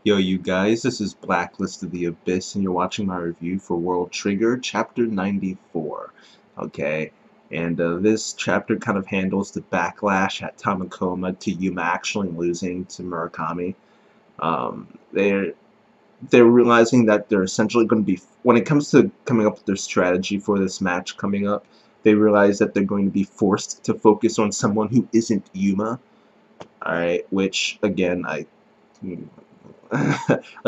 Yo, you guys, this is Blacklist of the Abyss, and you're watching my review for World Trigger, Chapter 94. Okay, and this chapter kind of handles the backlash at Tamakoma to Yuma actually losing to Murakami. Um, they're they're realizing that they're essentially going to be, when it comes to coming up with their strategy for this match coming up, they realize that they're going to be forced to focus on someone who isn't Yuma. Alright, which again, like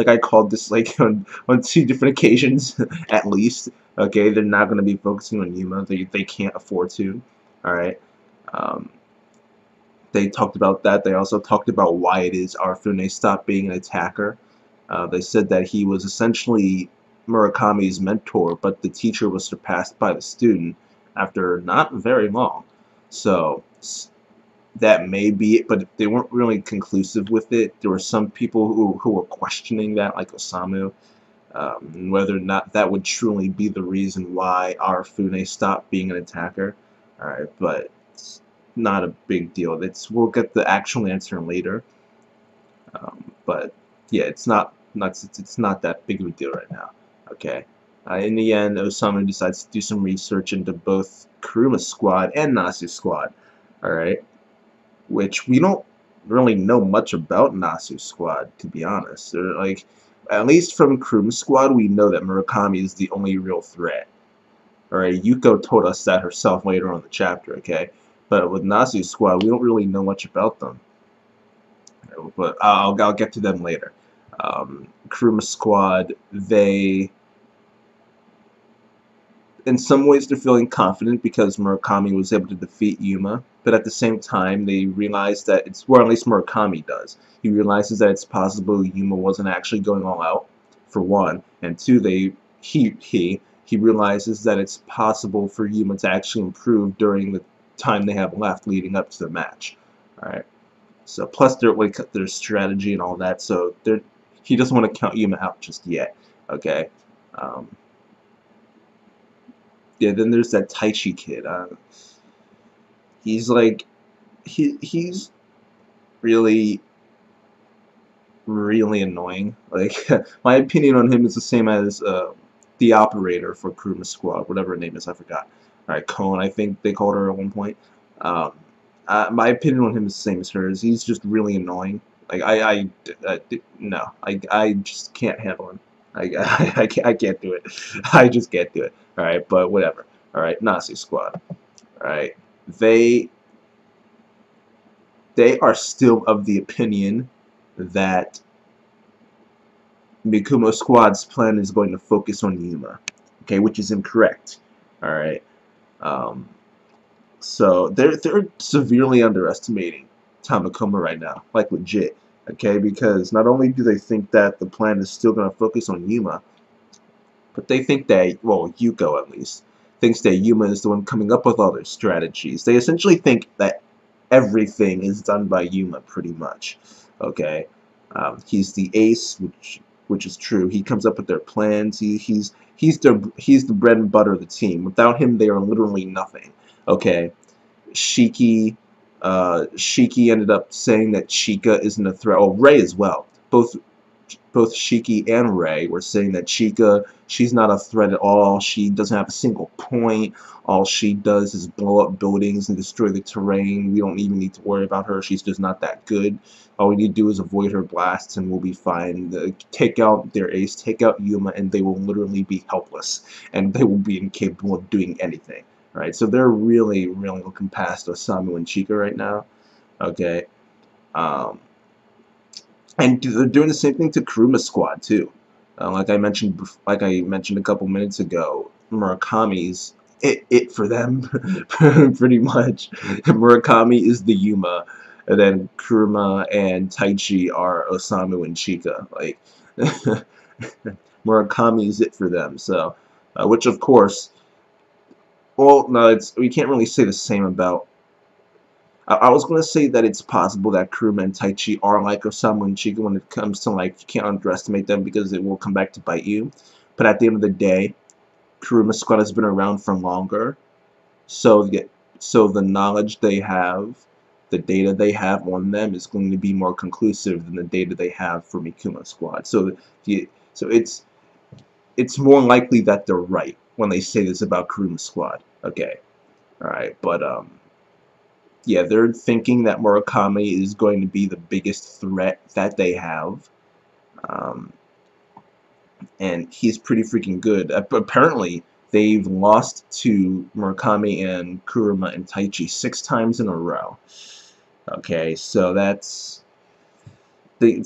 I called this like on two different occasions at least. Okay, they're not going to be focusing on Yuma. They can't afford to. All right. Um, they talked about that. They also talked about why it is Arifune stopped being an attacker. They said that he was essentially Murakami's mentor, but the teacher was surpassed by the student after not very long. So that may be it, but they weren't really conclusive with it. There were some people who were questioning that, like Osamu, whether or not that would truly be the reason why Arifune stopped being an attacker. Alright, but it's not a big deal. We'll get the actual answer later. But yeah, it's not that big of a deal right now. Okay. In the end, Osamu decides to do some research into both Kuruma's squad and Nasu's squad. Alright, which we don't really know much about Nasu's squad, to be honest. They're like, at least from Kuruma's squad, we know that Murakami is the only real threat. Alright, Yuko told us that herself later on in the chapter, okay? But with Nasu's squad, we don't really know much about them. But I'll get to them later. Kuruma's squad, in some ways they're feeling confident because Murakami was able to defeat Yuma, but at the same time they realize that well, at least Murakami does. He realizes that it's possible Yuma wasn't actually going all out, for one, and two, he realizes that it's possible for Yuma to actually improve during the time they have left leading up to the match. Alright. So plus their strategy and all that, so he doesn't want to count Yuma out just yet. Okay. Um, yeah, then there's that Taichi kid. He's like, he's really, really annoying. Like, my opinion on him is the same as the operator for Kuruma Squad, whatever her name is, I forgot. Alright, Cone, I think they called her at one point. Um, my opinion on him is the same as hers. He's just really annoying. Like, no, I just can't handle him. I can't do it. I just can't do it. Alright, but whatever. Alright, Nazi Squad. Alright, they they are still of the opinion that Mikumo Squad's plan is going to focus on Yuma. Okay, which is incorrect. Alright. Um, so they're severely underestimating Tamakoma right now. Like legit. Okay, because not only do they think that the plan is still gonna focus on Yuma, but they think that, well, Yuko at least, thinks that Yuma is the one coming up with all their strategies. They essentially think that everything is done by Yuma, pretty much. Okay, he's the ace, which is true. He comes up with their plans. He's the bread and butter of the team. Without him, they are literally nothing. Okay, Shiki Shiki ended up saying that Chika isn't a threat. Oh, Ray as well. Both Shiki and Ray were saying that she's not a threat at all. She doesn't have a single point. All she does is blow up buildings and destroy the terrain. We don't even need to worry about her. She's just not that good. All we need to do is avoid her blasts and we'll be fine. Take out their ace, take out Yuma, and they will literally be helpless. And they will be incapable of doing anything. Right? So they're really, really looking past Osamu and Chika right now. Okay. Um, and they're doing the same thing to Kuruma Squad too. Like I mentioned a couple minutes ago, Murakami's it for them, pretty much. Murakami is the Yuma, and then Kuruma and Taichi are Osamu and Chika. Like Murakami is it for them. So, which of course, well, no, we can't really say the same about. I was going to say that it's possible that Kuruma and Taichi are like Osamu and Chika when it comes to, like, you can't underestimate them because it will come back to bite you. But at the end of the day, Kuruma's squad has been around for longer, so the knowledge the data they have on them is going to be more conclusive than the data they have for Mikuma Squad. So it's more likely that they're right when they say this about Kuruma Squad. Okay, all right, but yeah, they're thinking that Murakami is going to be the biggest threat that they have. Um, and he's pretty freaking good. Apparently, they've lost to Murakami and Kuruma and Taichi 6 times in a row. Okay, so it's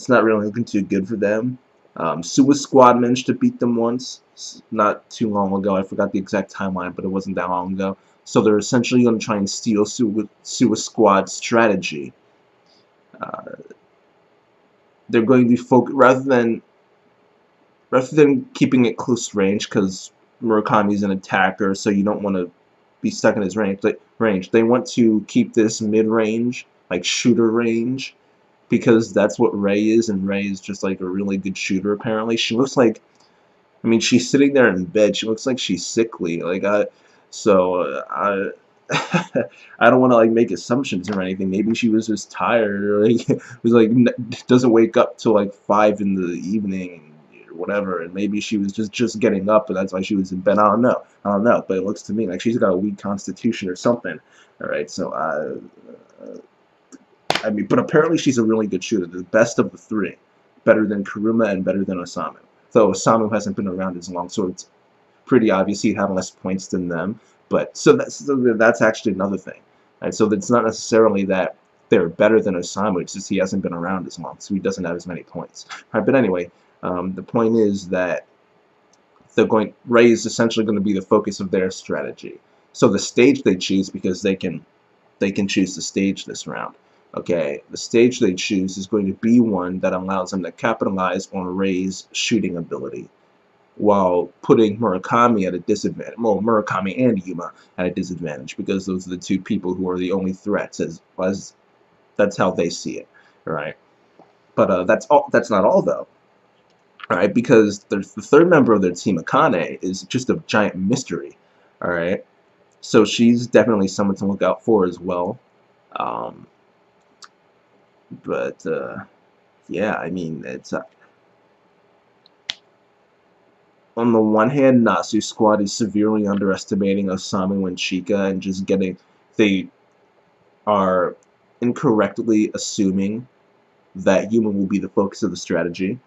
not really looking too good for them. Suwa Squad managed to beat them once, not too long ago. I forgot the exact timeline, but it wasn't that long ago. So they're essentially going to try and steal Suwa Squad's strategy. They're going to focus rather than keeping it close range, because Murakami's an attacker, so you don't want to be stuck in his range. They want to keep this mid-range, like shooter range, because that's what Rei is, and Rei is just like a really good shooter. Apparently, she looks like, I mean, she's sitting there in bed. She looks like she's sickly. Like I I don't want to like make assumptions or anything. Maybe she was just tired, or like was like doesn't wake up till like 5 in the evening or whatever, and maybe she was just getting up, and that's why she was in bed. I don't know, but it looks to me like she's got a weak constitution or something. All right, so I mean, but apparently she's a really good shooter, the best of the 3, better than Kuruma and better than Osamu. Though Osamu hasn't been around as long, so it's pretty obvious he'd have less points than them. But so that's actually another thing. Right? So it's not necessarily that they're better than Osamu, it's just he hasn't been around as long, so he doesn't have as many points. Right, but anyway, the point is that Rei is essentially going to be the focus of their strategy. So the stage they choose, because they can choose the stage this round. Okay, the stage they choose is going to be one that allows them to capitalize on Rei's shooting ability, while putting Murakami at a disadvantage. Well, Murakami and Yuma at a disadvantage, because those are the 2 people who are the only threats, as that's how they see it. All right, but that's not all though. All right, because the 3rd member of their team, Akane, is just a giant mystery. All right, so she's definitely someone to look out for as well. But yeah, I mean, it's on the one hand, Nasu Squad is severely underestimating Osamu and Chika, and just they are incorrectly assuming that Yuma will be the focus of the strategy.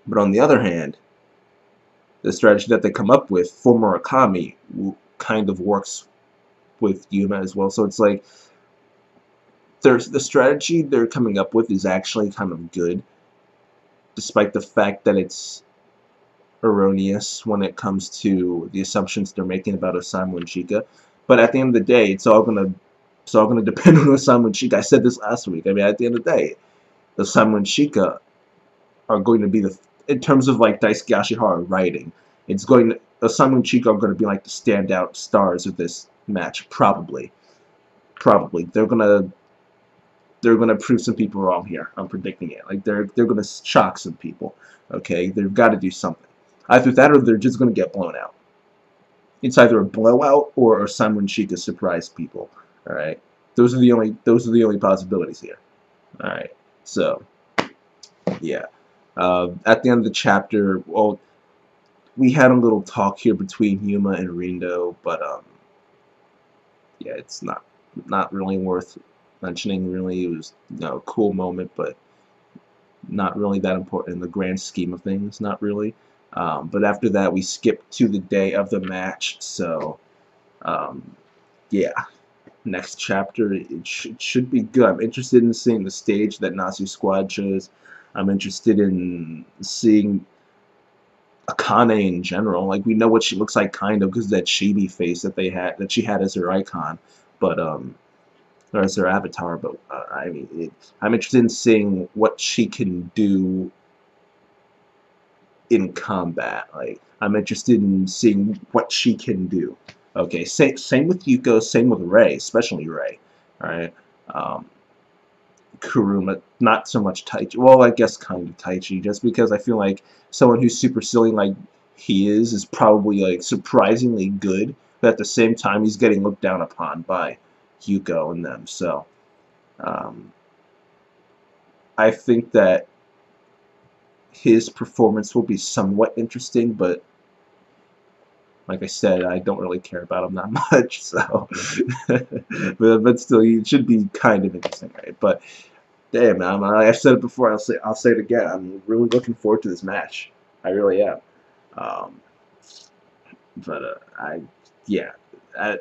But on the other hand, the strategy that they come up with for Murakami kind of works with Yuma as well. So it's like the strategy they're coming up with is actually kind of good, despite the fact that it's erroneous when it comes to the assumptions they're making about Osamu and Chika. But at the end of the day, it's all gonna depend on Osamu and Chika. I said this last week. I mean, at the end of the day, Osamu and Chika are going to be in terms of like Daisuke Ashihara writing, Osamu and Chika are going to be like the standout stars of this match, probably. They're gonna prove some people wrong here. I'm predicting it. Like they're gonna shock some people. Okay, they've got to do something. Either that, or they're just gonna get blown out. It's either a blowout or Osamu and Chika surprise people. All right, those are the only possibilities here. All right, so yeah. At the end of the chapter, well, we had a little talk here between Yuma and Rindo, but yeah, it's not really worth mentioning. Really, it was a cool moment, but not really that important in the grand scheme of things. Not really. But after that, we skipped to the day of the match. So yeah, next chapter, it should be good. I'm interested in seeing the stage that Nasu Squad chose. I'm interested in seeing Akane in general. Like, we know what she looks like, kind of, because that chibi face that she had as her icon, but or as her avatar. But I mean, I'm interested in seeing what she can do in combat. Like, I'm interested in seeing what she can do. Okay, same with Yuko, same with Rei, especially Rei. All right, Kuruma, not so much Taichi. Well, I guess kind of Taichi, just because I feel like someone who's super silly like he is probably like surprisingly good, but at the same time he's getting looked down upon by Yuko and them. So Um, I think that his performance will be somewhat interesting, but like I said, I don't really care about him that much. So, but still, he should be kind of interesting, right? But damn, man, I've said it before. I'll say it again. I'm really looking forward to this match. I really am. Um, but yeah. I,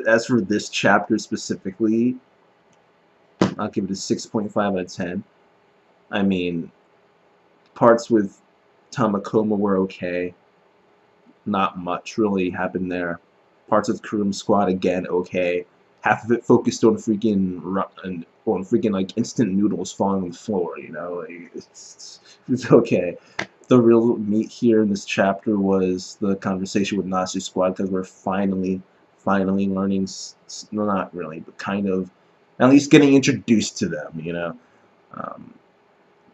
as for this chapter specifically, I'll give it a 6.5 out of 10. I mean, parts with Tamakoma were okay. Not much really happened there. Parts of Kurum Squad again okay. Half of it focused on freaking like instant noodles falling on the floor. You know, like, it's okay. The real meat here in this chapter was the conversation with Nasu Squad, because we're finally learning, no, not really, but kind of at least getting introduced to them. You know. Um,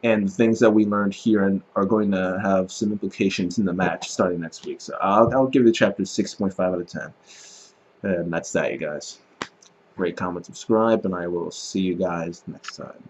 and the things that we learned here are going to have some implications in the match starting next week. So I'll give the chapter 6.5 out of 10. And that's that, you guys. Rate, comment, subscribe, and I will see you guys next time.